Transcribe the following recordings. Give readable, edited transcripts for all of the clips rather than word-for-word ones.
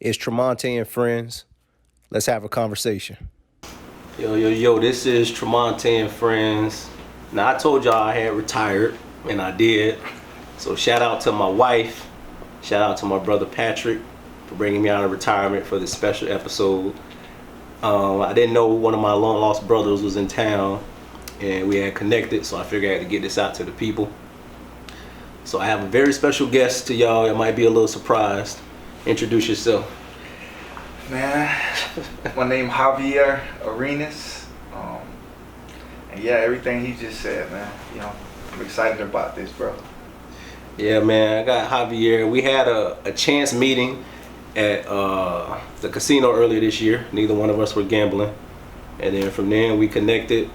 It's Tromonte and friends. Let's have a conversation. Yo, this is Tromonte and friends. Now, I told y'all I had retired, and I did. So shout out to my wife, shout out to my brother Patrick for bringing me out of retirement for this special episode. I didn't know one of my long lost brothers was in town, and we had connected, so I figured I had to get this out to the people. So I have a very special guest to y'all. It might be a little surprised. Introduce yourself. Man, my name Javier Arenas. And yeah, everything he just said, man. I'm excited about this, bro. Yeah, man, I got Javier. We had a chance meeting at the casino earlier this year. Neither one of us were gambling. And then from there, we connected.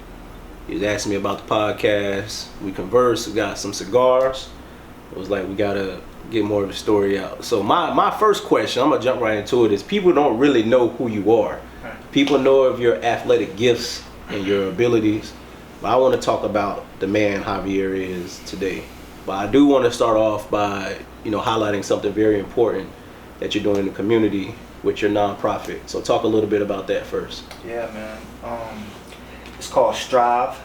He was asking me about the podcast. We conversed. We got some cigars. It was like we got to get more of the story out. So my first question, I'm going to jump right into it, is people don't really know who you are. People know of your athletic gifts and your abilities. But I want to talk about the man Javier is today. But I do want to start off by, highlighting something very important that you're doing in the community with your nonprofit. So talk a little bit about that first. Yeah, man. It's called Strive,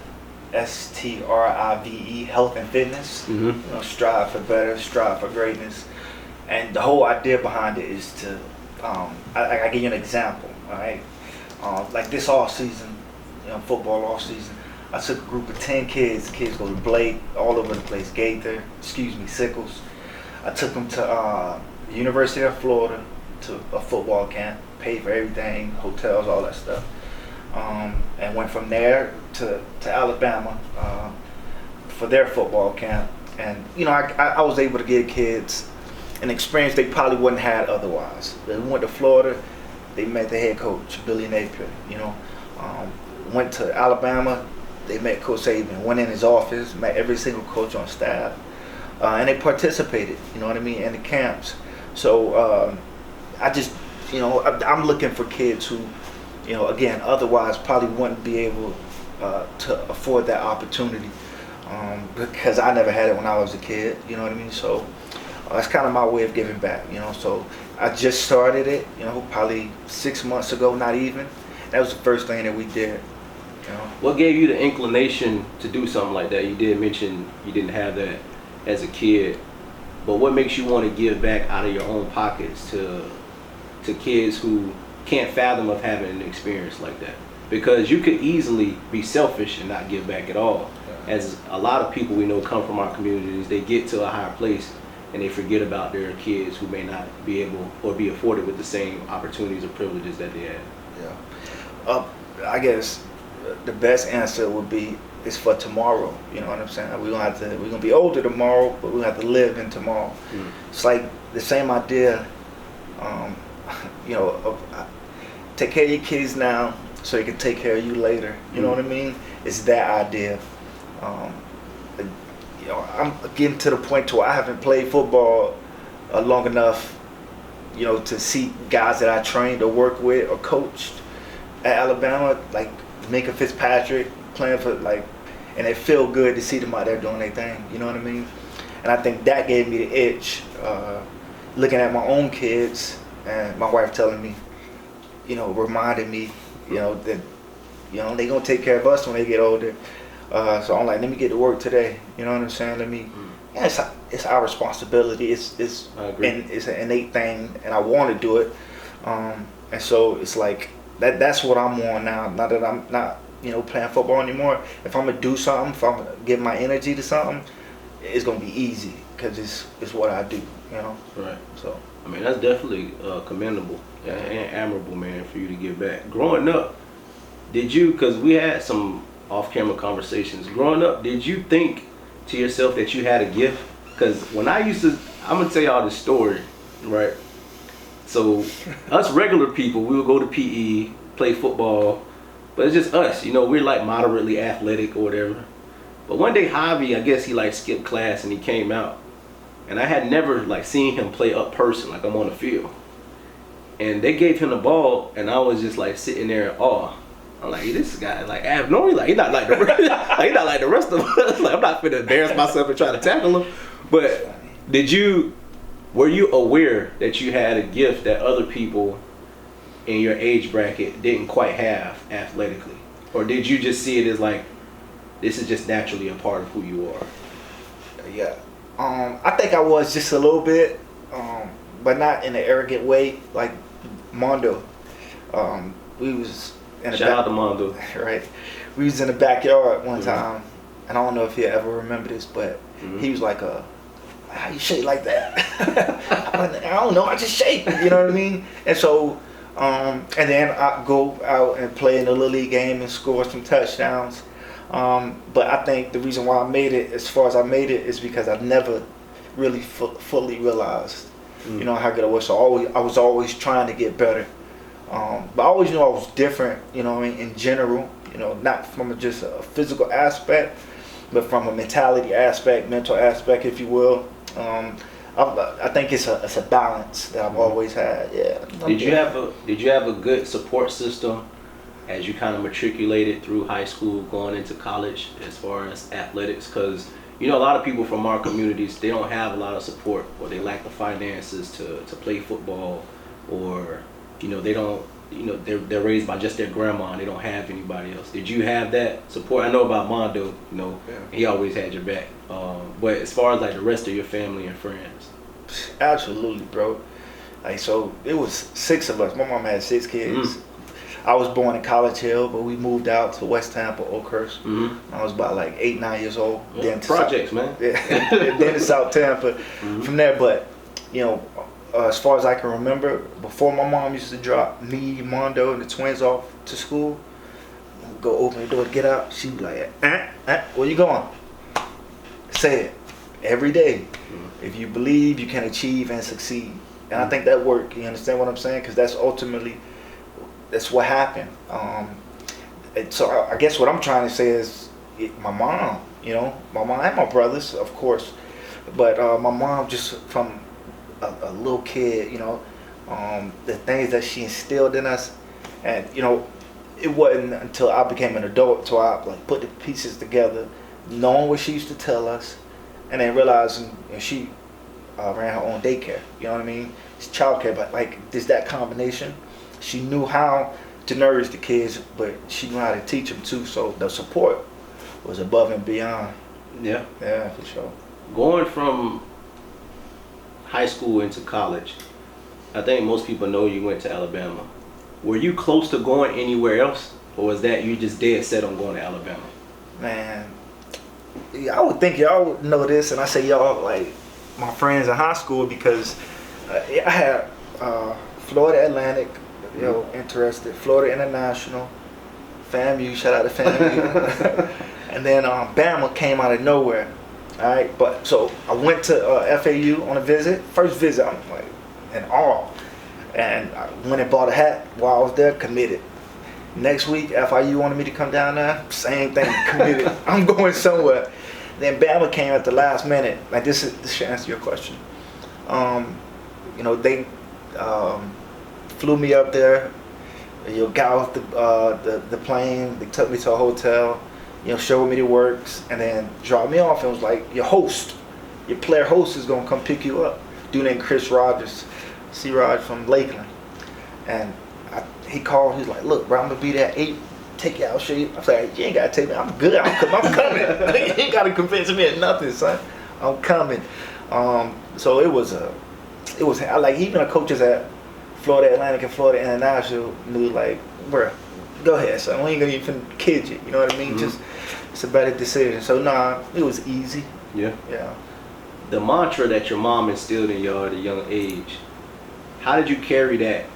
STRIVE, health and fitness. Mm-hmm. Strive for better, strive for greatness. And the whole idea behind it is to, I give you an example, all right? Like this off season, football off season, I took a group of 10 kids. The kids go to Blake, all over the place, Gaither, Sickles. I took them to the University of Florida to a football camp, paid for everything, hotels, all that stuff. And went from there to Alabama for their football camp. And, I was able to give kids an experience they probably wouldn't have had otherwise. They went to Florida, they met the head coach, Billy Napier, went to Alabama, they met Coach Saban, went in his office, met every single coach on staff, and they participated, in the camps. So I just, I'm looking for kids who, again, otherwise probably wouldn't be able to afford that opportunity because I never had it when I was a kid, So that's kind of my way of giving back, So I just started it, probably 6 months ago, not even. That was the first thing that we did. What gave you the inclination to do something like that? You did mention you didn't have that as a kid, but what makes you want to give back out of your own pockets to kids who can't fathom of having an experience like that? Because you could easily be selfish and not give back at all. As a lot of people we know come from our communities, they get to a higher place and they forget about their kids who may not be able or be afforded with the same opportunities or privileges that they had. Yeah. I guess the best answer would be it's for tomorrow. You know what I'm saying? We're gonna be older tomorrow, but we have to live in tomorrow. It's like the same idea. Take care of your kids now so they can take care of you later. You know what I mean? It's that idea. I'm getting to the point to where I haven't played football long enough, to see guys that I trained or worked with or coached at Alabama, like Minka Fitzpatrick playing for and it feel good to see them out there doing their thing. You know what I mean? And I think that gave me the itch. Looking at my own kids and my wife telling me, reminding me, that, they gonna take care of us when they get older. So I'm like, let me get to work today. You know what I'm saying? It's our responsibility. It's an innate thing, and I want to do it. And so it's like that's what I'm on now. Now that I'm not, playing football anymore. If I'm gonna do something, if I'm gonna give my energy to something, it's gonna be easy because it's what I do. Right. So that's definitely commendable and admirable, man, for you to give back. Growing up, because we had some off-camera conversations. Growing up, did you think to yourself that you had a gift? Because when I'm gonna tell y'all this story, right? So us regular people, we would go to PE, play football, but it's just us, we're like moderately athletic or whatever. But one day Javi, I guess he skipped class and he came out, and I had never seen him play up person, I'm on the field. And they gave him the ball, and I was just sitting there in awe. I'm like, this guy, abnormal. He's not like the rest of us. I'm not finna embarrass myself and try to tackle him. But did you were you aware that you had a gift that other people in your age bracket didn't quite have athletically? Or did you just see it as like, this is just naturally a part of who you are? Yeah. I think I was just a little bit, but not in an arrogant way, like Mondo. We was in the Shout out to Mondo. right. We was in the backyard one time, and I don't know if you ever remember this, but he was like, how you shake like that? I'm like, I don't know, I just shake, you know what I mean? And so, and then I go out and play in the Little League game and score some touchdowns. But I think the reason why I made it, as far as I made it, is because I never really fully realized, you know, how good I was. So I was always trying to get better. But I always knew I was different, you know what I mean, in general, you know, not from just a physical aspect, but from a mentality aspect, mental aspect, if you will. I think it's a balance that I've always had. Yeah. Did you have a good support system as you kind of matriculated through high school, going into college, as far as athletics? Because you know, a lot of people from our communities, they don't have a lot of support, or they lack the finances to play football, or you know, they don't. You know, they're raised by just their grandma and they don't have anybody else. Did you have that support? I know about Mondo, you know, he always had your back. But as far as like the rest of your family and friends? Absolutely, bro. Like, so it was 6 of us. My mom had 6 kids. I was born in College Hill, but we moved out to West Tampa, Oakhurst. I was about like 8, 9 years old. Yeah, then projects, man. Yeah, then to South Tampa. From there, but you know, as far as I can remember, before my mom used to drop me, Mondo, and the twins off to school, go open the door to get out, she'd be like, where you going? Say it every day. If you believe, you can achieve and succeed. And I think that worked. You understand what I'm saying? Because that's ultimately, that's what happened. So I guess what I'm trying to say is my mom, you know, my mom and my brothers, of course, but my mom, just from a little kid, you know, the things that she instilled in us, and you know, it wasn't until I became an adult till I like put the pieces together, knowing what she used to tell us, and then realizing, you know, she ran her own daycare. You know what I mean? It's childcare, but like there's that combination. She knew how to nourish the kids, but she knew how to teach them too. So the support was above and beyond. Yeah, for sure. Going from high school into college, I think most people know you went to Alabama. Were you close to going anywhere else, or was that you just dead set on going to Alabama? Man, I would think y'all would know this, and I say y'all like my friends in high school, because I had Florida Atlantic, you know, interested, Florida International, FAMU, shout out to FAMU, and then Bama came out of nowhere. All right, but so I went to FAU on a visit. First visit, I'm like in awe, and I went and bought a hat while I was there. Committed. Next week, FIU wanted me to come down there. Same thing, committed. I'm going somewhere. Then Bama came at the last minute. Like this should answer your question. You know, they flew me up there. You know, got off the plane. They took me to a hotel. You know, showed me the works, and then dropped me off and was like, your player host is gonna come pick you up. Dude named Chris Rogers, C-Rod from Lakeland. And he called, he's like, look, bro, I'm gonna be there at 8, take you out, show you. I was like, you ain't gotta take me, I'm good, I'm coming. You ain't gotta convince me of nothing, son. I'm coming. So it was like, even the coaches at Florida Atlantic and Florida International knew, like, bro, go ahead, son. We ain't gonna even kid you. You know what I mean? Just, it's a better decision. So nah, it was easy. Yeah. Yeah. The mantra that your mom instilled in you at a young age, how did you carry that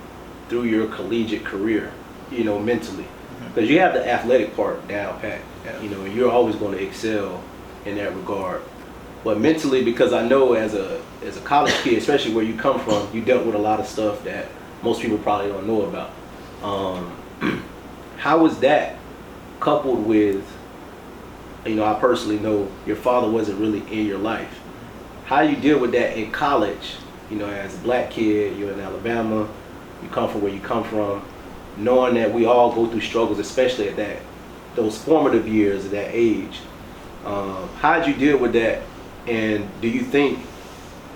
through your collegiate career? You know, mentally, because you have the athletic part down pat. Yeah. You know, and you're always going to excel in that regard. But mentally, because I know as a college kid, especially where you come from, you dealt with a lot of stuff that most people probably don't know about. How was that coupled with, you know, I personally know your father wasn't really in your life. How you deal with that in college, you know, as a black kid, you're in Alabama, you come from where you come from, knowing that we all go through struggles, especially at those formative years at that age. How did you deal with that? And do you think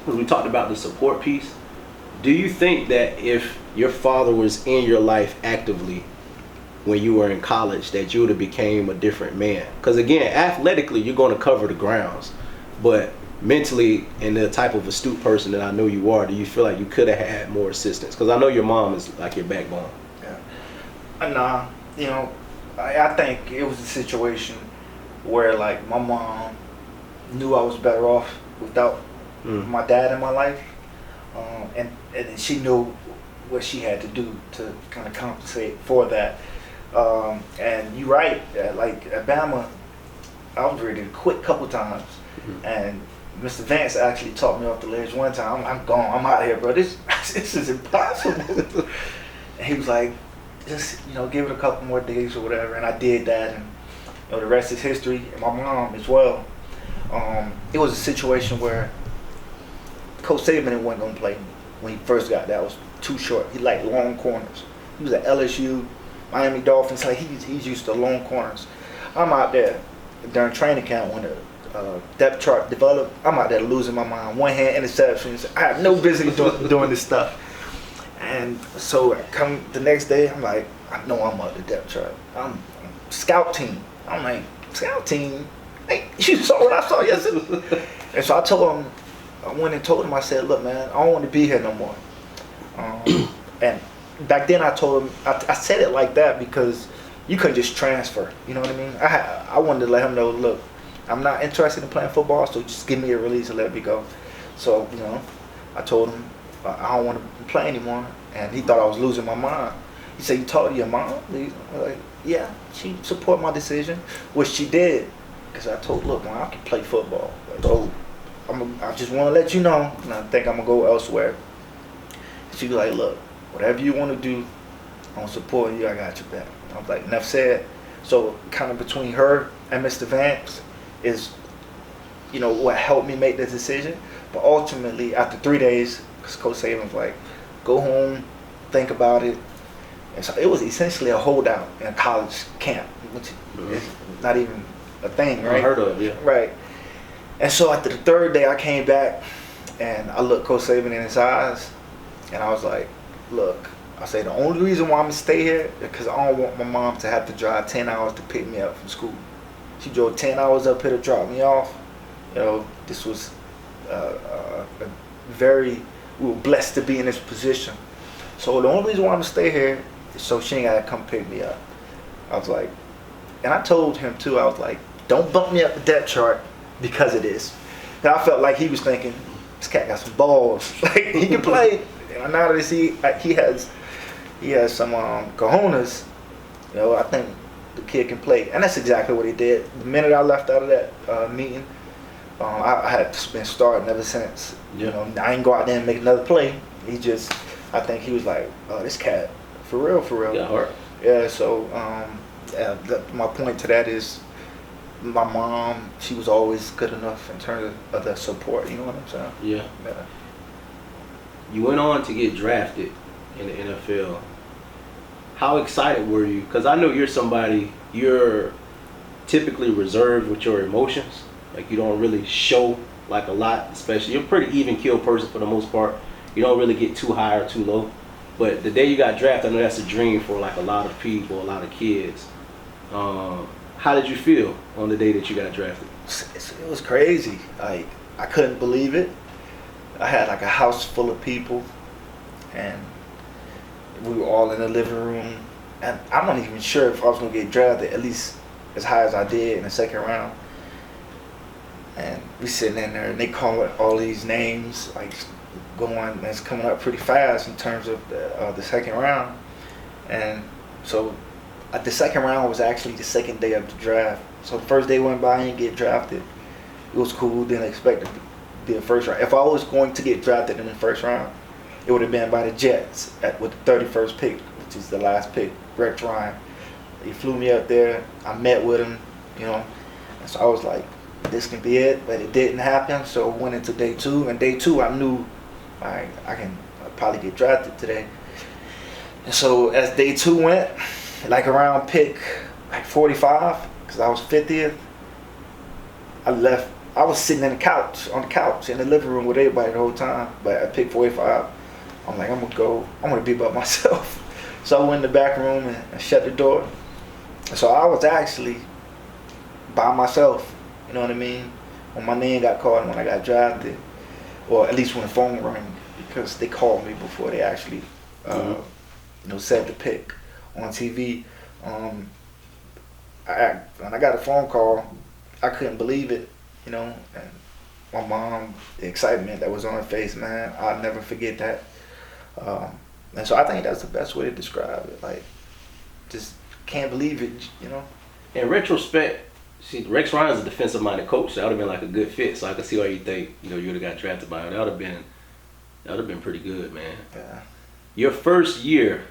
when we talked about the support piece, do you think that if your father was in your life actively when you were in college, that you would have became a different man? Because again, athletically, you're going to cover the grounds, but mentally, and the type of astute person that I know you are, do you feel like you could have had more assistance? Because I know your mom is like your backbone. Yeah. Nah, you know, I think it was a situation where like my mom knew I was better off without my dad in my life, and she knew what she had to do to kind of compensate for that. And you're right, like at Bama, I was ready to quit a couple times, and Mr. Vance actually talked me off the ledge one time. I'm gone. I'm out of here, bro. This is impossible. And he was like, just give it a couple more days or whatever. And I did that, and the rest is history. And my mom as well. It was a situation where Coach Saban wasn't gonna play me when he first got there. I was too short. He liked long corners. He was at LSU, Miami Dolphins. Like he's used to long corners. I'm out there during training camp when the depth chart developed. I'm out there losing my mind. One hand interceptions. I have no business doing this stuff. And so I come the next day, I'm like, I know I'm up the depth chart. I'm scout team. I'm like, scout team? Hey, you saw what I saw yesterday? And so I went and told him, I said, look, man, I don't want to be here no more. And back then I told him, I said it like that because you couldn't just transfer. You know what I mean? I wanted to let him know, look, I'm not interested in playing football, so just give me a release and let me go. So, I told him I don't want to play anymore, and he thought I was losing my mind. He said, you talked to your mom? I was like, yeah, she supported my decision, which she did, because I told, look, man, I can play football. So I just want to let you know, and I think I'm going to go elsewhere. She was like, look, whatever you want to do, I'm supporting you, I got your back. I was like, enough said. So kind of between her and Mr. Vance is, what helped me make the decision. But ultimately, after 3 days, because Coach Saban was like, go home, think about it. And so it was essentially a holdout in a college camp, which is not even a thing, right? Unheard of, yeah. Right. And so after the third day, I came back, and I looked Coach Saban in his eyes, and I was like, look, I say the only reason why I'm going to stay here is because I don't want my mom to have to drive 10 hours to pick me up from school. She drove 10 hours up here to drop me off. This was we were blessed to be in this position. So the only reason why I'm going to stay here is so she ain't got to come pick me up. I was like, and I told him too, I was like, don't bump me up the depth chart because of this. And I felt like he was thinking, this cat got some balls. Like, he can play. And now that he has some cojones, I think the kid can play. And that's exactly what he did. The minute I left out of that meeting, I had been starting ever since. Yeah. I ain't go out there and make another play. I think he was like, oh, this cat, for real. Yeah, heart. Yeah, so my point to that is my mom, she was always good enough in terms of the support, you know what I'm saying? Yeah. You went on to get drafted in the NFL. How excited were you? Because I know you're typically reserved with your emotions. Like, you don't really show like a lot, especially. You're a pretty even keel person for the most part. You don't really get too high or too low. But the day you got drafted, I know that's a dream for like a lot of people, a lot of kids. How did you feel on the day that you got drafted? It was crazy. Like, I couldn't believe it. I had like a house full of people, and we were all in the living room. And I'm not even sure if I was gonna get drafted at least as high as I did in the second round. And we sitting in there, and they call it all these names, like going, that's coming up pretty fast in terms of the second round. And so the second round was actually the second day of the draft. So the first day went by, I didn't get drafted. It was cool, didn't expect to be the first round. If I was going to get drafted in the first round, it would have been by the Jets with the 31st pick, which is the last pick, Rex Ryan. He flew me up there, I met with him, and so I was like, this can be it, but it didn't happen. So I went into day two, and day two I knew I can probably get drafted today. And so as day two went, like around pick like 45, because I was 50th, I left I was sitting on the couch in the living room with everybody the whole time. But at pick 45, I'm like, I'm gonna be by myself. So I went in the back room and shut the door. So I was actually by myself. You know what I mean? When my name got called and when I got drafted, or at least when the phone rang, because they called me before they actually, said the pick on TV. When I got a phone call, I couldn't believe it, and my mom, the excitement that was on her face, man, I'll never forget that. And so I think that's the best way to describe it. Like, just can't believe it, In retrospect, see, Rex Ryan's a defensive-minded coach. So that would have been like a good fit. So I can see why you think you would have got drafted by him. That would have been pretty good, man. Yeah. Your first year,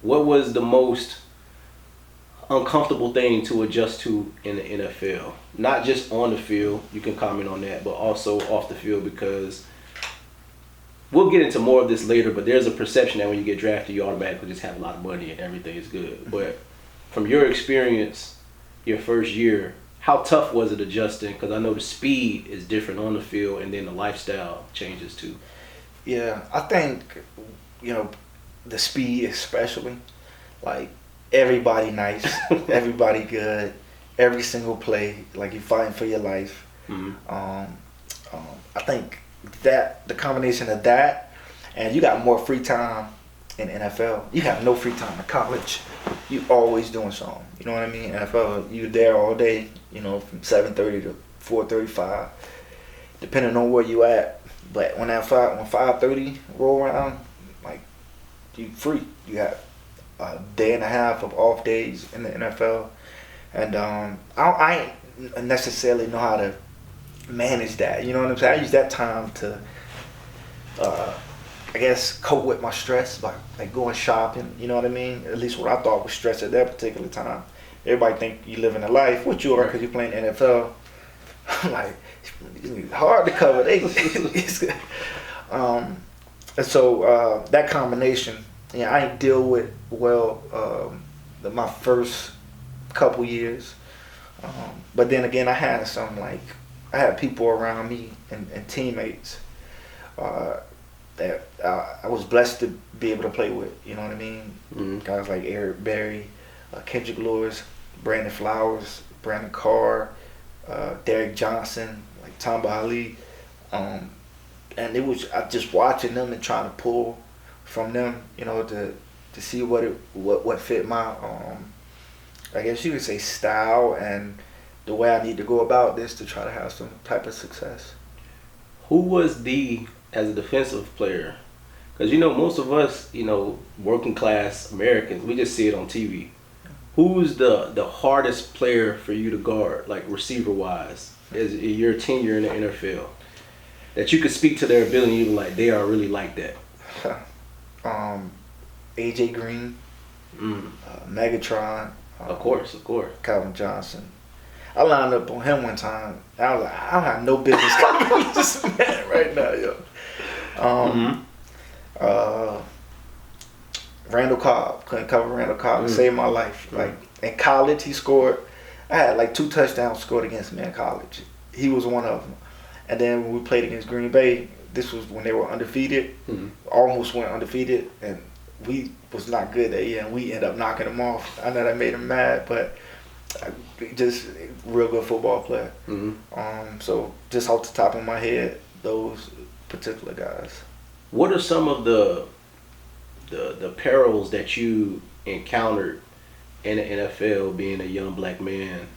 what was the most uncomfortable thing to adjust to in the NFL? Not just on the field, you can comment on that, but also off the field, because we'll get into more of this later, but there's a perception that when you get drafted, you automatically just have a lot of money and everything is good. But from your experience, your first year, how tough was it adjusting? Because I know the speed is different on the field, and then the lifestyle changes too. Yeah, I think, the speed especially, like, everybody nice, everybody good, every single play, like you're fighting for your life. Mm-hmm. I think that the combination of that, and you got more free time in NFL. You have no free time in college. You always doing something. You know what I mean? NFL, you there all day. From 7:30 to 4:35, depending on where you at. But when 5:30 roll around, like, you free. You got a day and a half of off days in the NFL, and I ain't necessarily know how to manage that. You know what I'm saying? I use that time to, I guess, cope with my stress by like going shopping. You know what I mean? At least what I thought was stress at that particular time. Everybody think you living a life, which you are because you're playing NFL. I'm like, it's hard to cover. And so that combination, I didn't deal with well my first couple years. But then again, I had people around me and teammates that I was blessed to be able to play with. You know what I mean? Mm-hmm. Guys like Eric Berry, Kendrick Lewis, Brandon Flowers, Brandon Carr, Derek Johnson, like Tampa Ali. And it was just watching them and trying to pull from them, to see what fit my I guess you could say style and the way I need to go about this to try to have some type of success. Who was as a defensive player? Because most of us, working class Americans, we just see it on TV. Who's the hardest player for you to guard, like receiver wise, as your tenure in the NFL? That you could speak to their ability, even like they are really like that. AJ Green, Megatron. Of course. Calvin Johnson. I lined up on him one time. I was like, I don't have no business covering this man right now, yo. Randall Cobb. Couldn't cover Randall Cobb. Saved my life. Like, in college, he scored. I had like 2 touchdowns scored against me in college. He was one of them. And then when we played against Green Bay, this was when they were undefeated. Almost went undefeated, and we was not good that year, and we ended up knocking them off. I know that made him mad, but just real good football player. So just off the top of my head, those particular guys. What are some of the perils that you encountered in the NFL, being a young black man,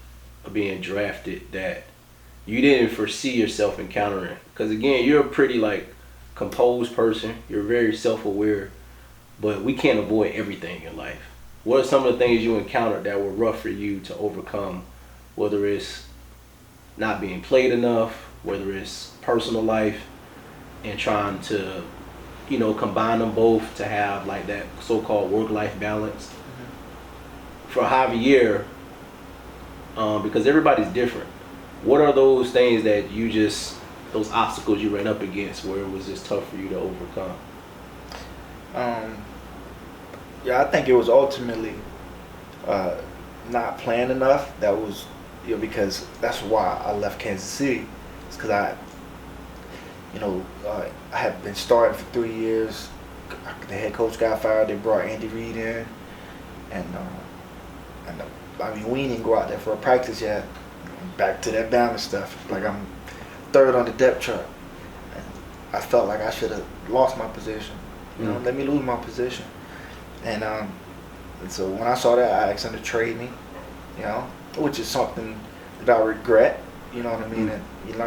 being drafted, that you didn't foresee yourself encountering? Because again, you're a pretty composed person. You're very self-aware, but we can't avoid everything in life. What are some of the things you encountered that were rough for you to overcome? Whether it's not being played enough, whether it's personal life, and trying to, combine them both to have that so-called work-life balance. For Javier, because everybody's different, what are those things that those obstacles you ran up against where it was just tough for you to overcome? I think it was ultimately not playing enough. That was, because that's why I left Kansas City. because I had been starting for 3 years. The head coach got fired. They brought Andy Reid in, and I mean, we didn't go out there for a practice yet. Back to that balance stuff. Like, I'm third on the depth chart, and I felt like I should have lost my position. Let me lose my position, and so when I saw that, I asked them to trade me. Which is something that I regret. You know what I mean? And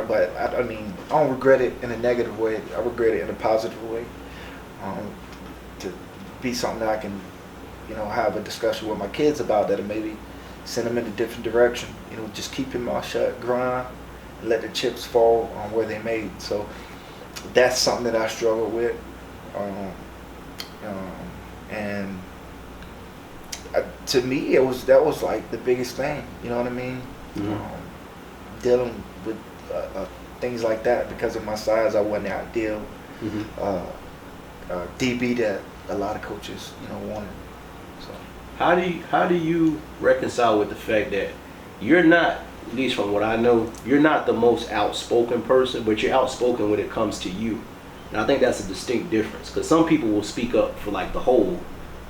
but I mean, I don't regret it in a negative way. I regret it in a positive way. To be something that I can, have a discussion with my kids about, that maybe send them in a different direction. Just keep your mouth shut, grind, and let the chips fall on where they made. So that's something that I struggle with, and to me, that was like the biggest thing. You know what I mean? Dealing with things like that because of my size, I wasn't the ideal DB that a lot of coaches, wanted. So How do you reconcile with the fact that you're not, at least from what I know, you're not the most outspoken person, but you're outspoken when it comes to you? And I think that's a distinct difference, because some people will speak up for like the whole,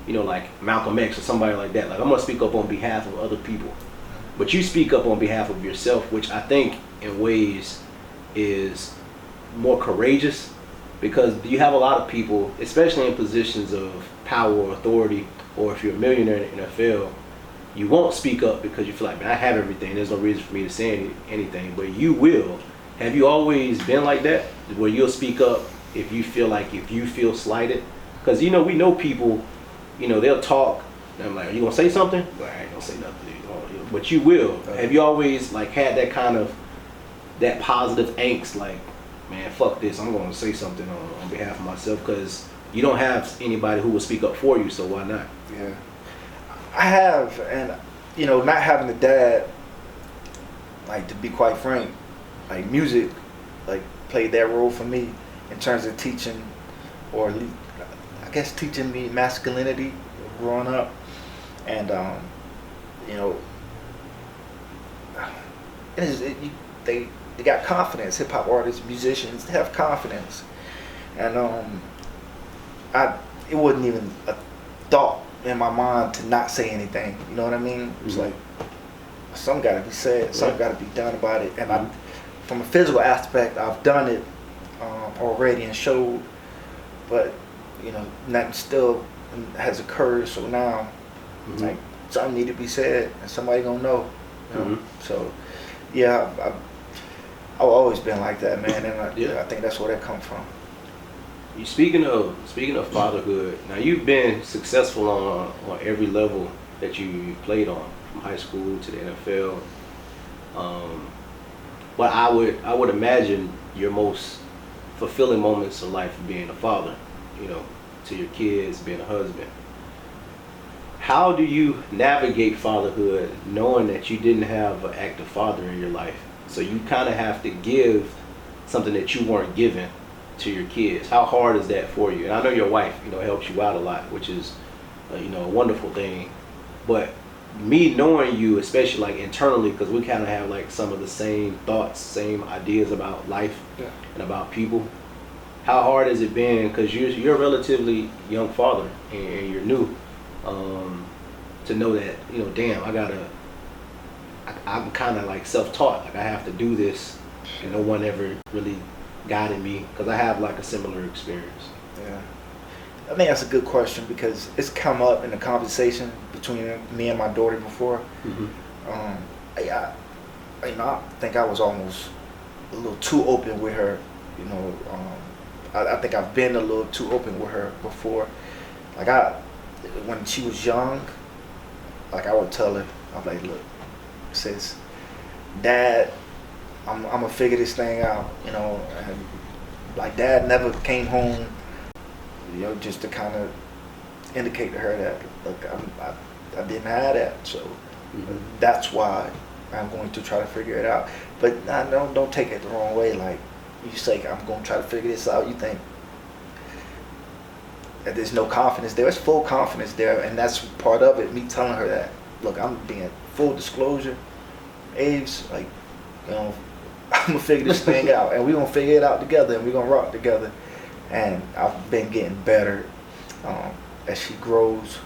like Malcolm X or somebody like that. Like, I'm gonna speak up on behalf of other people, but you speak up on behalf of yourself, which I think in ways is more courageous, because you have a lot of people, especially in positions of power or authority, or if you're a millionaire in the NFL, you won't speak up because you feel like, man, I have everything, there's no reason for me to say anything, but you will. Have you always been like that, where you'll speak up if you feel slighted? Because we know people, they'll talk, and I'm like, are you gonna say something? Well, I ain't gonna say nothing, but you will. Have you always like had that kind of, that positive angst, like, man, fuck this, I'm gonna say something on behalf of myself, because you don't have anybody who will speak up for you, so why not? Yeah, I have, and not having a dad, like, to be quite frank, like, music, like, played that role for me in terms of teaching, or I guess teaching me masculinity growing up, and they got confidence. Hip hop artists, musicians, they have confidence, and it wasn't even a thought in my mind to not say anything. You know what I mean? It was like, something got to be said, something got to be done about it. And from a physical aspect, I've done it already and showed, but nothing still has occurred. So now, like, something need to be said, and somebody gonna know. So, yeah, I've always been like that, man, and I think that's where that comes from. You speaking of fatherhood, now you've been successful on every level that you played on, from high school to the NFL. But I would imagine your most fulfilling moments of life being a father, to your kids, being a husband. How do you navigate fatherhood knowing that you didn't have an active father in your life? So you kind of have to give something that you weren't given to your kids. How hard is that for you? And I know your wife, helps you out a lot, which is, a wonderful thing. But me knowing you, especially like internally, because we kind of have like some of the same thoughts, same ideas about life and about people. How hard has it been? Because you're a relatively young father and you're new. To know that, damn, I'm kind of like self-taught. Like, I have to do this, and no one ever really guided me, because I have like a similar experience. Yeah, I think that's a good question, because it's come up in the conversation between me and my daughter before. I think I was almost a little too open with her. I think I've been a little too open with her before. Like, when she was young, like, I would tell her, I'm like, look, sis, Dad, I'm gonna figure this thing out, and like, Dad never came home, just to kind of indicate to her that, look, I didn't have that, so that's why I'm going to try to figure it out. But don't take it the wrong way. Like, you say, I'm going to try to figure this out, you think that there's no confidence there. There's full confidence there, and that's part of it, me telling her that, look, I'm being full disclosure, Aves, like, I'm gonna figure this thing out, and we're gonna figure it out together, and we're gonna rock together. And I've been getting better as she grows,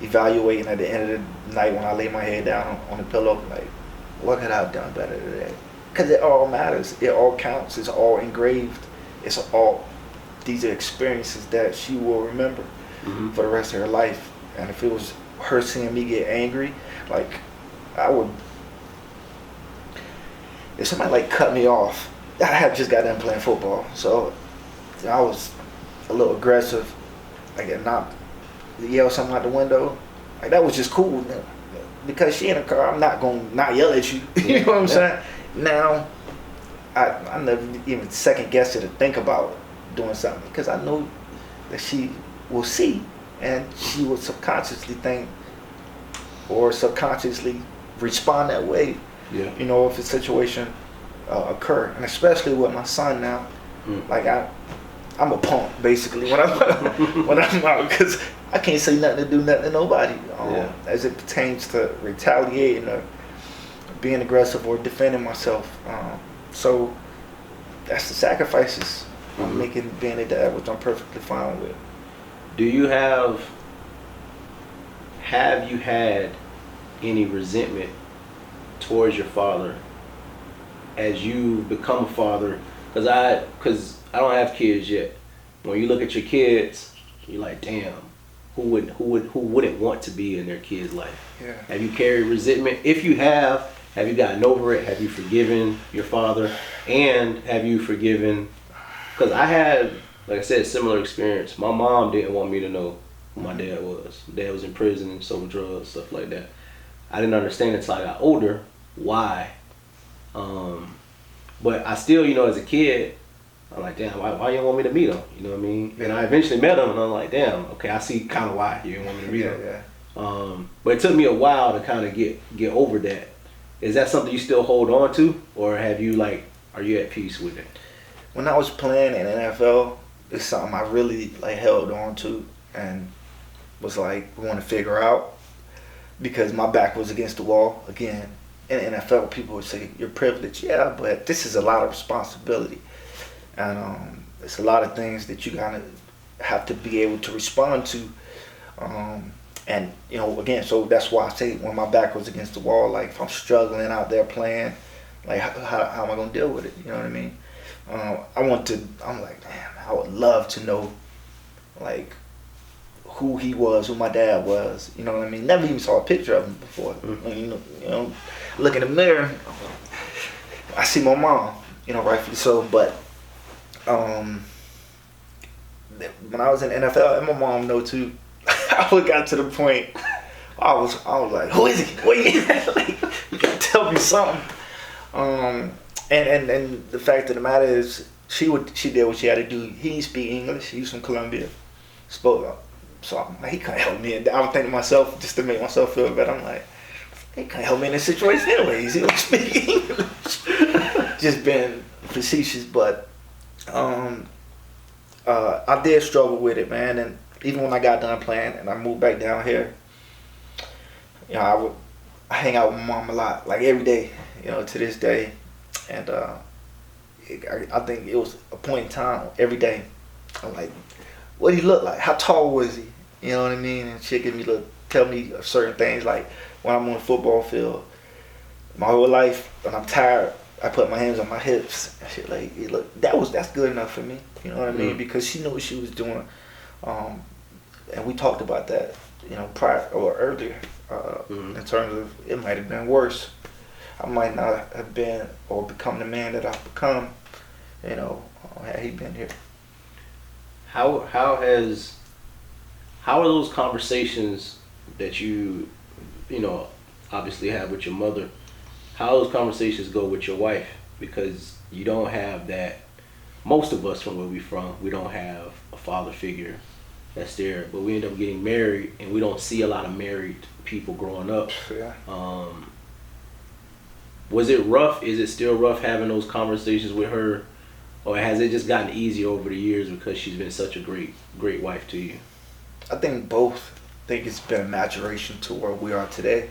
evaluating at the end of the night when I lay my head down on the pillow, like, what could I have done better today? Because it all matters, it all counts, it's all engraved, these are experiences that she will remember for the rest of her life. And if it was her seeing me get angry, like, if somebody like cut me off, I had just got done playing football, so I was a little aggressive, like not yell something out the window, like that was just cool, because she in the car. I'm not gonna not yell at you. You know what I'm saying? Now, I never even second guess it or think about doing something, because I know that she will see, and she will subconsciously think or subconsciously respond that way. Yeah. You know, if a situation occur, and especially with my son now, like I'm a punk basically when I'm out, because I can't say nothing to do nothing to nobody as it pertains to retaliating or being aggressive or defending myself. So that's the sacrifices I'm making being a dad, which I'm perfectly fine with. Do you have you had any resentment towards your father as you become a father? Because I don't have kids yet. When you look at your kids, you're like, damn, who wouldn't want to be in their kid's life? Yeah. Have you carried resentment? If you have you gotten over it? Have you forgiven your father? And have you forgiven? Because I had, like I said, similar experience. My mom didn't want me to know who my dad was. Dad was in prison and sold drugs, stuff like that. I didn't understand until I got older why. But I still, as a kid, I'm like, damn, why you don't want me to meet him? You know what I mean? And I eventually met him, and I'm like, damn, okay, I see kind of why you didn't want me to meet him. Yeah. But it took me a while to kind of get over that. Is that something you still hold on to, or are you at peace with it? When I was playing in NFL, it's something I really held on to and was like, we want to figure out, because my back was against the wall. Again, in the NFL, people would say, you're privileged. Yeah, but this is a lot of responsibility. And it's a lot of things that you gotta have to be able to respond to. And again, so that's why I say when my back was against the wall, like if I'm struggling out there playing, like how am I gonna deal with it? You know what I mean? I'm like, damn, I would love to know, like, who he was, who my dad was. You know what I mean? Never even saw a picture of him before. Look in the mirror, I see my mom. Rightfully so. But when I was in the NFL, and my mom know too, I would got to the point I was like, who is he? What you like? You gotta tell me something. And the fact of the matter is, she did what she had to do. He didn't speak English. He was from Colombia. So he couldn't help me. I was thinking to myself, just to make myself feel better, I'm like, he couldn't help me in this situation anyways. He don't speak English. Just being facetious, but I did struggle with it, man. And even when I got done playing and I moved back down here, I hang out with my mom a lot, like every day, to this day. And I think it was a point in time every day. I'm like, what did he look like? How tall was he? You know what I mean? And she'd tell me certain things, like when I'm on the football field, my whole life, when I'm tired, I put my hands on my hips and shit, like, that's good enough for me. You know what I mean? Because she knew what she was doing. And we talked about that, prior or earlier, in terms of it might have been worse. I might not have been or become the man that I've become, had he been here. How are those conversations that you obviously have with your mother? How those conversations go with your wife? Because you don't have that. Most of us from where we're from, we don't have a father figure that's there, but we end up getting married, and we don't see a lot of married people growing up. Yeah. Was it rough? Is it still rough having those conversations with her, or has it just gotten easier over the years because she's been such a great wife to you? I think both. I think it's been a maturation to where we are today.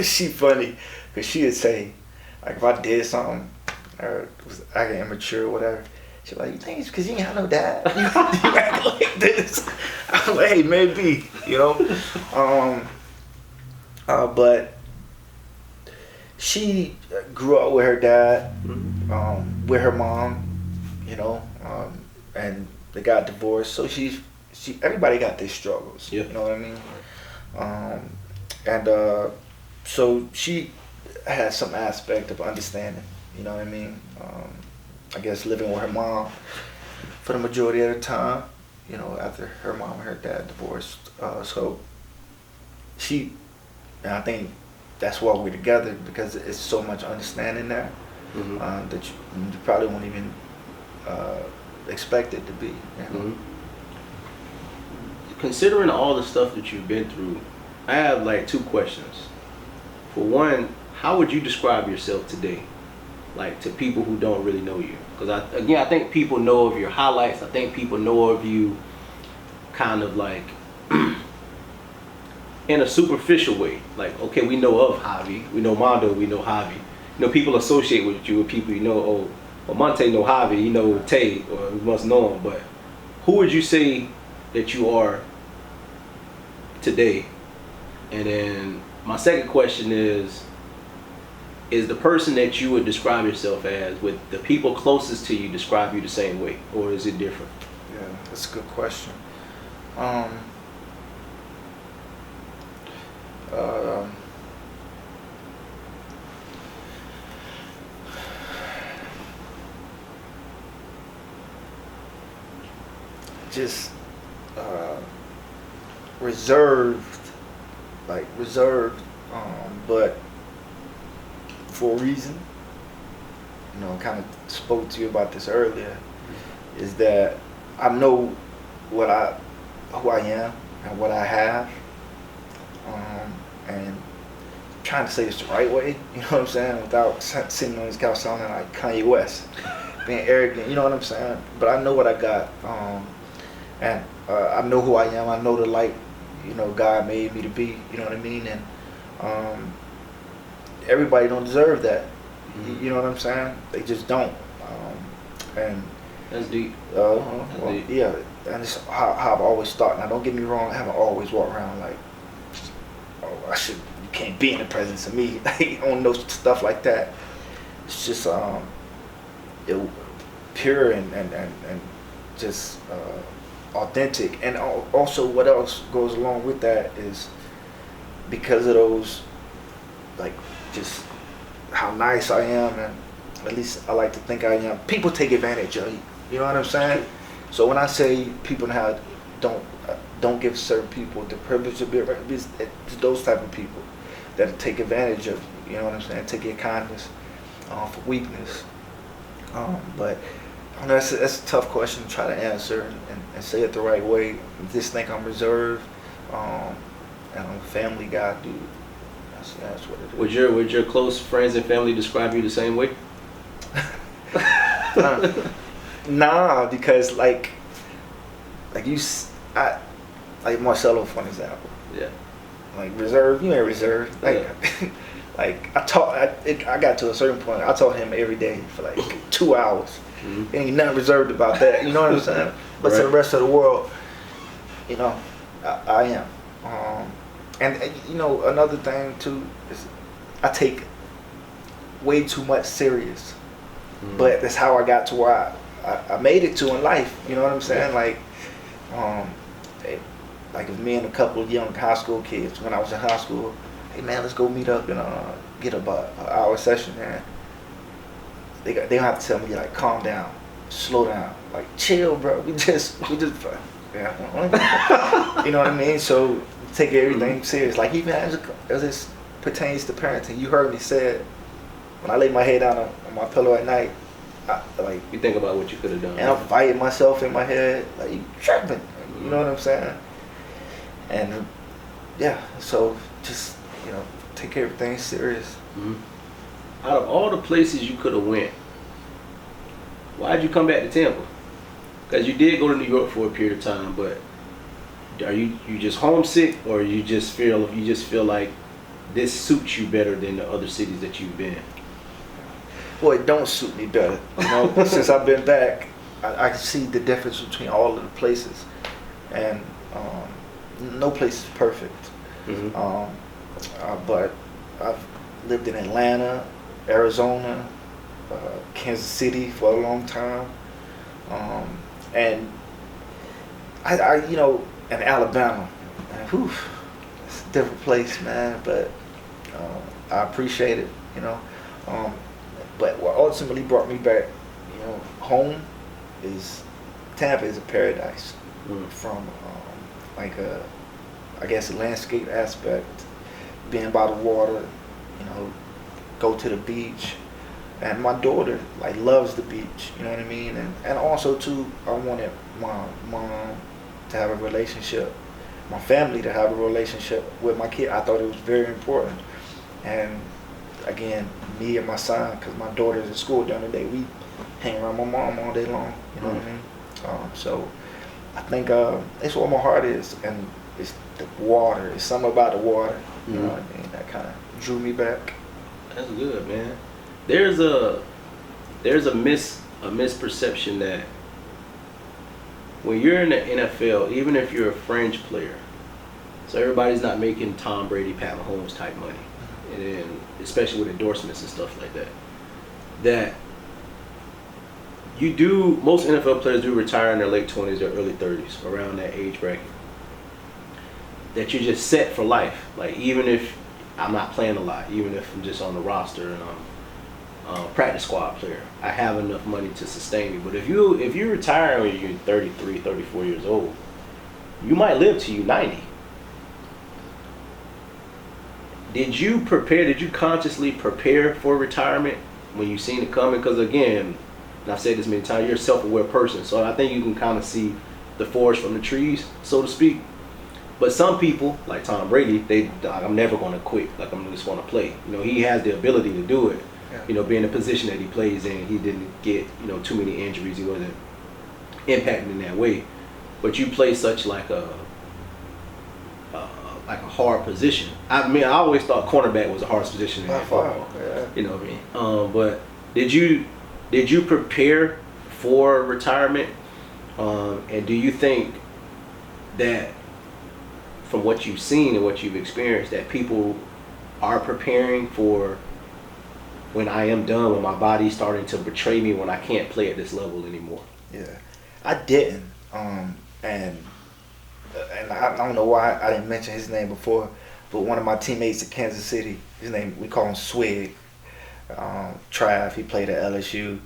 She funny, because she would say, Like if I did something or was acting immature or whatever, she's like, you think it's because you ain't have no dad? You act like this. I'm like, hey, maybe, you know? But she grew up with her dad, with her mom, you know, and they got divorced. So everybody got their struggles, Yeah. you know what I mean? So she has some aspect of understanding, you know what I mean? I guess living with her mom for the majority of the time, you know, after her mom and her dad divorced. So and I think that's why we're together, because it's so much understanding there that you probably won't even expect it to be. You know? Considering all the stuff that you've been through, I have like 2 questions. For one, how would you describe yourself today, like to people who don't really know you? Because I think people know of your highlights. I think people know of you kind of like in a superficial way. Like, okay, we know of Javi, we know Mondo, we know Javi. You know, people associate with you with people you know. Oh, well, Monte know Javi, you know Tay, or you must know him. But who would you say that you are today? And then my second question is the person that you would describe yourself as, with the people closest to you, describe you the same way, or is it different? Yeah, that's a good question. Just reserved, but for a reason. You know, I kind of spoke to you about this earlier. Is that I know who I am and what I have, and trying to say this the right way. You know what I'm saying? Without sitting on this couch sounding like Kanye West, being arrogant. You know what I'm saying? But I know what I got, and I know who I am. I know the light, you know, God made me to be. You know what I mean? And everybody don't deserve that. You know what I'm saying? They just don't. And That's deep. well, yeah, and it's how I've always thought. Now, don't get me wrong. I haven't always walked around like, oh, you can't be in the presence of me. I don't know stuff like that. It's just pure and just authentic. And also, what else goes along with that is because of those, like, just how nice I am, and at least I like to think I am. People take advantage of you. You know what I'm saying? So when I say people now don't give certain people the privilege of being, it's those type of people that take advantage of you. You know what I'm saying? Take your kindness for weakness. But I know that's a tough question to try to answer and say it the right way. Just think I'm reserved, and I'm a family guy, dude. That's what it is. Would your close friends and family describe you the same way? Nah, because like Marcelo, for an example. Yeah. Like reserved, you ain't reserved. Like, Yeah. like I got to a certain point. I taught him every day for like 2 hours. Ain't nothing reserved about that. You know what I'm saying? But to the rest of the world, you know, I am. And you know, another thing too is I take way too much serious. But that's how I got to where I made it to in life. You know what I'm saying? Like, like if me and a couple of young high school kids, when I was in high school, hey man, let's go meet up and get about an hour session, man. They don't have to tell me like, calm down, slow down, like chill, bro. We just yeah. You know what I mean? So take everything serious. Like even as it pertains to parenting, you heard me say it. When I lay my head down on my pillow at night, like You think about what you could have done. and I'm fighting myself in my head, like you tripping. You know what I'm saying? And yeah, so just take everything serious. Out of all the places you could have went, why'd you come back to Tampa? Because you did go to New York for a period of time, but are you just homesick, or you just feel like this suits you better than the other cities that you've been? Boy, it don't suit me better. You know, since I've been back, I can see the difference between all of the places, and no place is perfect. But I've lived in Atlanta, Arizona, Kansas City for a long time, and I you know, in Alabama, and whew, it's a different place, man. But I appreciate it, you know. But what ultimately brought me back, you know, home is Tampa is a paradise from like I guess a landscape aspect, being by the water, you know, go to the beach, and my daughter like loves the beach, you know what I mean, and also too, I wanted my mom to have a relationship, my family to have a relationship with my kid. I thought it was very important, and again, me and my son, because my daughter's in school during the day, we hang around my mom all day long, you know what I mean? So I think it's where my heart is, and it's the water. It's something about the water, you know what I mean, that kind of drew me back. That's good, man. There's a misperception that when you're in the NFL, even if you're a fringe player, so everybody's not making Tom Brady, Pat Mahomes type money, and then especially with endorsements and stuff like that, that most NFL players do retire in their late 20s or early 30s, around that age bracket. That you're just set for life. Like, even if I'm not playing a lot, even if I'm just on the roster and I'm a practice squad player, I have enough money to sustain me. But if you retire when you're 33, 34 years old, you might live till you're 90. Did you consciously prepare for retirement when you seen it coming? Because again, and I've said this many times, you're a self-aware person, so I think you can kind of see the forest from the trees, so to speak. But some people, like Tom Brady, I'm never going to quit. Like, I'm just going to play. You know, he has the ability to do it. Yeah. You know, being in the position that he plays in, he didn't get, you know, too many injuries. He wasn't impacted in that way. But you play such like a hard position. I mean, I always thought cornerback was the hardest position in football. Yeah. You know what I mean? But did you prepare for retirement? And do you think that from what you've seen and what you've experienced, that people are preparing for when I am done, when my body's starting to betray me, when I can't play at this level anymore? Yeah, I didn't. And I don't know why I didn't mention his name before, but one of my teammates at Kansas City, his name, we call him Swig. Trav, he played at LSU,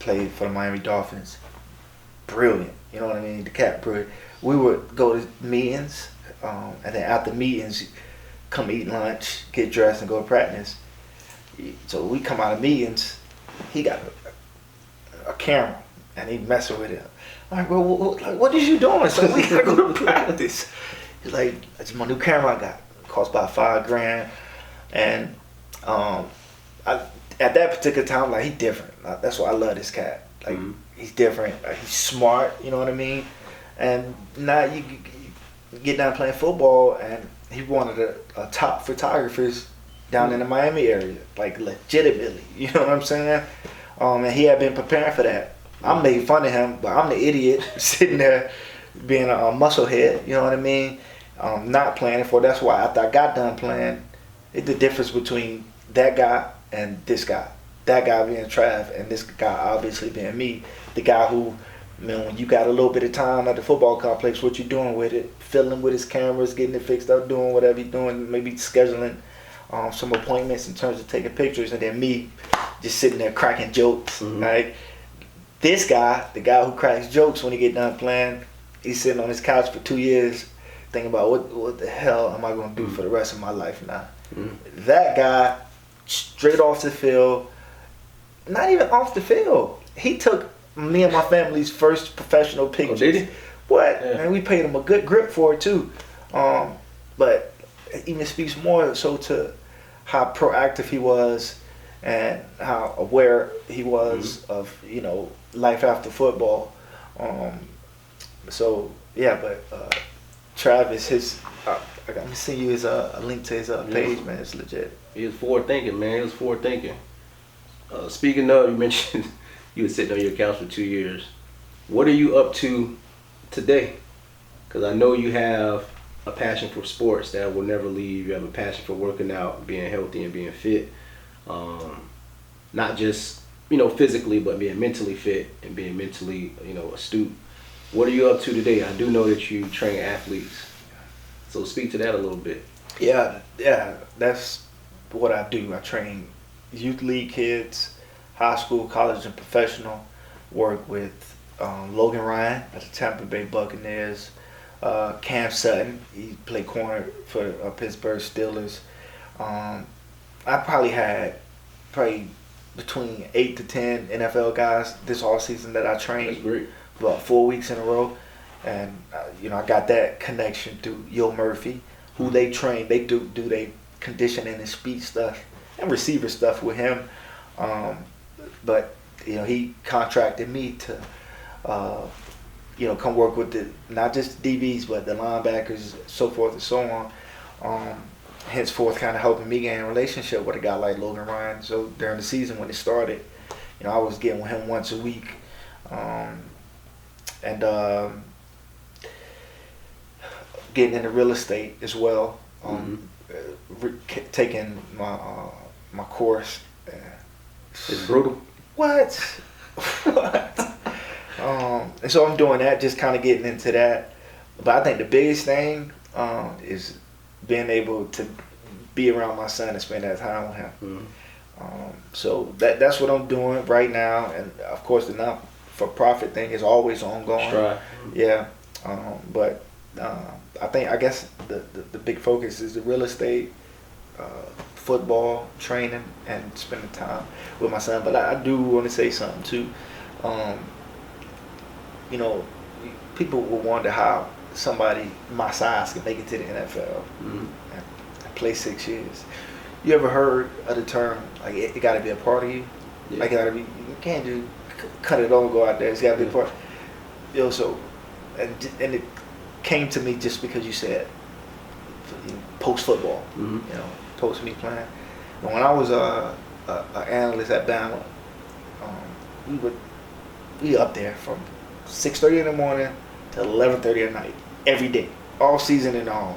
played for the Miami Dolphins. Brilliant, you know what I mean? The cat, brilliant. We would go to meetings, and then after meetings, come eat lunch, get dressed, and go to practice. So we come out of meetings, he got a camera, and he messing with it. I'm like, well, what is you doing? So we gotta go to practice. He's like, that's my new camera I got. It cost about $5,000, and at that particular time, like, he different. That's why I love this cat. Like, he's different. He's smart. You know what I mean? And now you get down playing football, and he one of the top photographers down in the Miami area, like, legitimately. You know what I'm saying? And he had been preparing for that. I made fun of him, but I'm the idiot sitting there being a musclehead. You know what I mean? Not planning for it. That's why after I got done playing, it's the difference between that guy and this guy. That guy being Trav, and this guy obviously being me. The guy who, man, when you got a little bit of time at the football complex, what you doing with it? Filling with his cameras, getting it fixed up, doing whatever he's doing, maybe scheduling some appointments in terms of taking pictures, and then me just sitting there cracking jokes, right? This guy, the guy who cracks jokes when he get done playing, he's sitting on his couch for 2 years thinking about what the hell am I going to do for the rest of my life now. That guy, straight off the field, not even off the field, he took me and my family's first professional pictures. Oh, did he? What? Yeah. And we paid him a good grip for it too. But it even speaks more so to how proactive he was and how aware he was of, you know, life after football. So yeah, but Travis, his I got to send you his a link to his page, man. It's legit. He was forward thinking, man. He was forward thinking. Speaking of, you mentioned you were sitting on your couch for 2 years. What are you up to today? Because I know you have a passion for sports that will never leave. You have a passion for working out, being healthy, and being fit. Not just physically, but being mentally fit and being mentally astute. What are you up to today? I do know that you train athletes, so speak to that a little bit. Yeah, that's what I do. I train youth league kids, high school, college, and professional. Work with Logan Ryan at the Tampa Bay Buccaneers. Cam Sutton, he played corner for Pittsburgh Steelers. I probably had between 8 to 10 NFL guys this all season that I trained. That's great. About 4 weeks in a row, and I got that connection through Yo Murphy, who they train. They do they conditioning and speed stuff and receiver stuff with him. But he contracted me to come work with not just DBs but the linebackers, so forth and so on. Henceforth, kind of helping me gain a relationship with a guy like Logan Ryan. So during the season when it started, I was getting with him once a week. And getting into real estate as well. Taking my course. It's brutal. What? What? And so I'm doing that, just kind of getting into that. But I think the biggest thing is being able to be around my son and spend that time with him. So that's what I'm doing right now, and of course the not-for-profit thing is always ongoing. Strive. Yeah, but I guess the big focus is the real estate, football, training, and spending time with my son. But I do want to say something too. People will wonder how somebody my size can make it to the NFL and play 6 years. You ever heard of the term, like, it got to be a part of you? Yeah. Like, you can't cut it all, go out there. It's got to be a part. So, and it came to me just because you said post football, post me playing. And when I was an analyst at Bama, we up there from 6:30 in the morning to 11:30 at night every day, all season and all.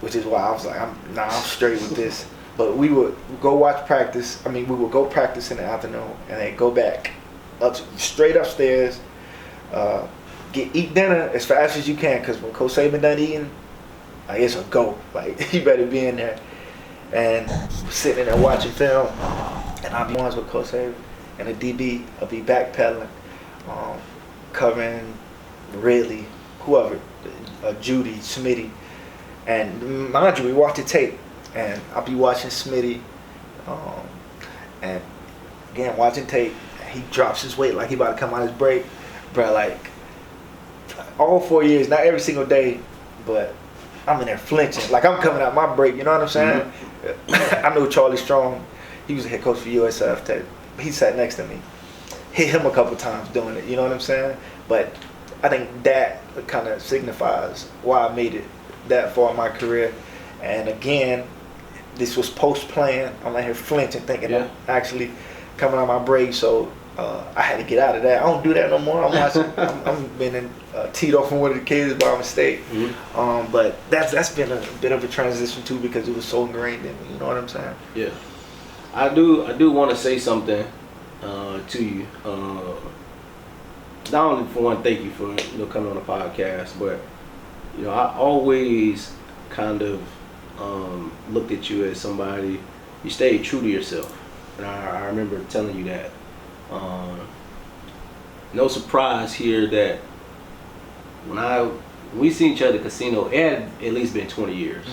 Which is why I was like, I'm straight with this. But we would go watch practice. We would go practice in the afternoon and then go back straight upstairs, eat dinner as fast as you can, because when Coach Saban done eating, it's a go. Like, you better be in there. And sitting there watching film, and I'll be ones with Coach Saban and the DB. I'll be backpedaling, covering Ridley, whoever, Judy, Smitty. And mind you, we watch the tape, and I'll be watching Smitty, and again, watching tape, he drops his weight like he about to come out his break. Bro, like, all 4 years, not every single day, but I'm in there flinching. Like, I'm coming out my break, you know what I'm saying? I know Charlie Strong, he was the head coach for USF. He sat next to me. Hit him a couple times doing it, you know what I'm saying? But I think that kind of signifies why I made it that far in my career. And again, this was post-playing. I'm out here flinching, thinking I'm actually coming out my break. So I had to get out of that. I don't do that no more. I'm watching. I'm been teed off from one of the kids by mistake. But that's been a bit of a transition too, because it was so ingrained in me. You know what I'm saying? Yeah. I do want to say something to you. Not only for one, thank you for coming on the podcast, but I always kind of looked at you as somebody, you stayed true to yourself. And I remember telling you that. No surprise here that when we seen each other at the casino, it had at least been 20 years.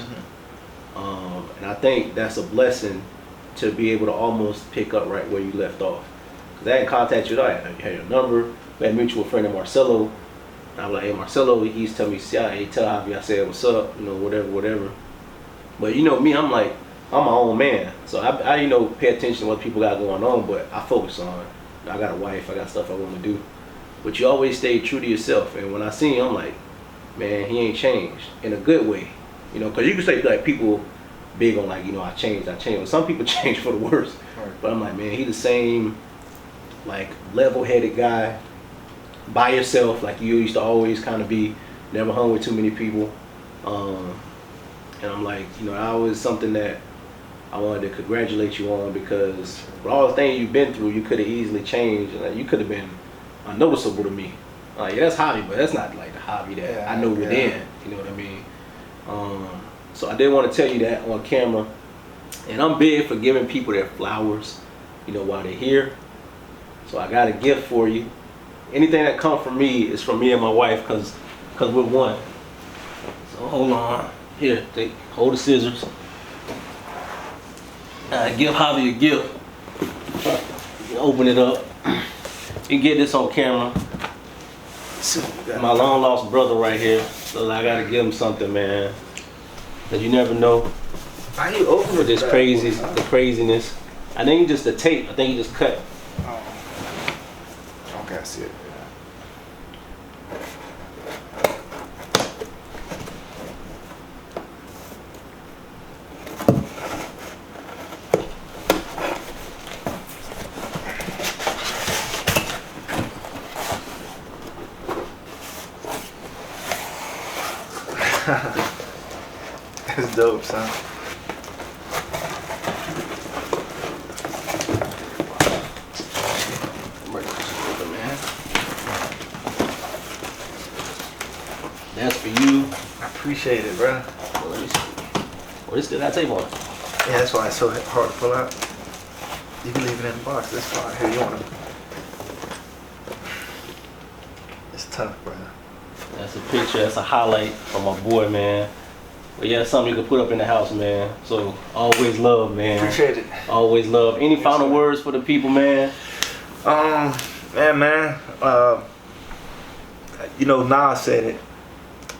And I think that's a blessing to be able to almost pick up right where you left off. Because I hadn't contacted you, I had your number. We had a mutual friend of Marcelo. And I was like, hey, Marcelo, he used to tell me, hey, tell Javi I said what's up, whatever. But me, I'm like, I'm my own man. So I pay attention to what people got going on, but I focus on, I got a wife, I got stuff I want to do. But you always stay true to yourself. And when I see him, I'm like, man, he ain't changed in a good way. Because you can say, like, people big on like, I changed. But some people change for the worse. Right. But I'm like, man, he the same, like, level-headed guy, by yourself, like you used to always kind of be, never hung with too many people. And I'm like, that was something that I wanted to congratulate you on, because with all the things you've been through, you could have easily changed, and you could have been unnoticeable to me. Like, yeah, that's hobby, but that's not like the hobby that I know within. You know what I mean? So I did want to tell you that on camera. And I'm big for giving people their flowers, while they're here. So I got a gift for you. Anything that comes from me is from me and my wife, cause we're one. So hold on. Here, hold the scissors. Give Javi a gift. You can open it up. You can get this on camera. My long lost brother right here. So I gotta give him something, man. Cause you never know. How you open With this the craziness. I think just the tape. I think he just cut. Oh. Okay, I see it. That's dope, son. That's for you. I appreciate it, bro. Well, let me see. Oh, this still got tape on it. Yeah, that's why it's so hard to pull out. You can leave it in the box. That's fine. Here, you want to? It's tough, bro. That's a picture. That's a highlight from my boy, man. But yeah, it's something you can put up in the house, man. So always love, man. Appreciate it. Always love. Any final words for the people, man? Man. Nas said it.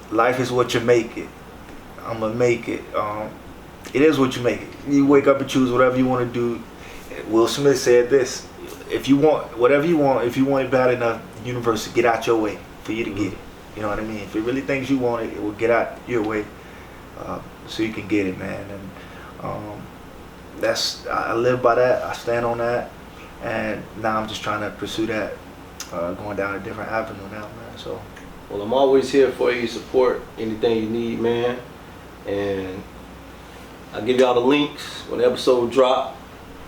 Life is what you make it. I'm gonna make it. It is what you make it. You wake up and choose whatever you want to do. Will Smith said this: if you want whatever you want, if you want it bad enough, the universe will get out your way for you to get it. You know what I mean? If it really thinks you want it, it will get out your way so you can get it, man. And I live by that. I stand on that. And now I'm just trying to pursue that, going down a different avenue now, man. So. Well, I'm always here for you. Support anything you need, man. And I'll give y'all the links when the episode drop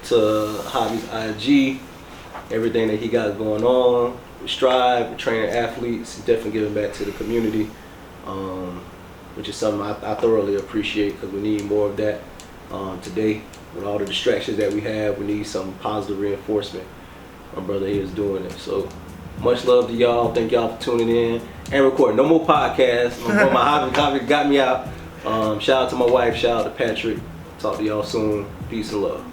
to Javi's IG, everything that he got going on. We strive, we're training athletes, definitely giving back to the community, which is something I thoroughly appreciate, because we need more of that today. With all the distractions that we have, we need some positive reinforcement. My brother here is doing it. So much love to y'all. Thank y'all for tuning in and recording. No more podcasts. My Javi got me out. Shout out to my wife. Shout out to Patrick. Talk to y'all soon. Peace and love.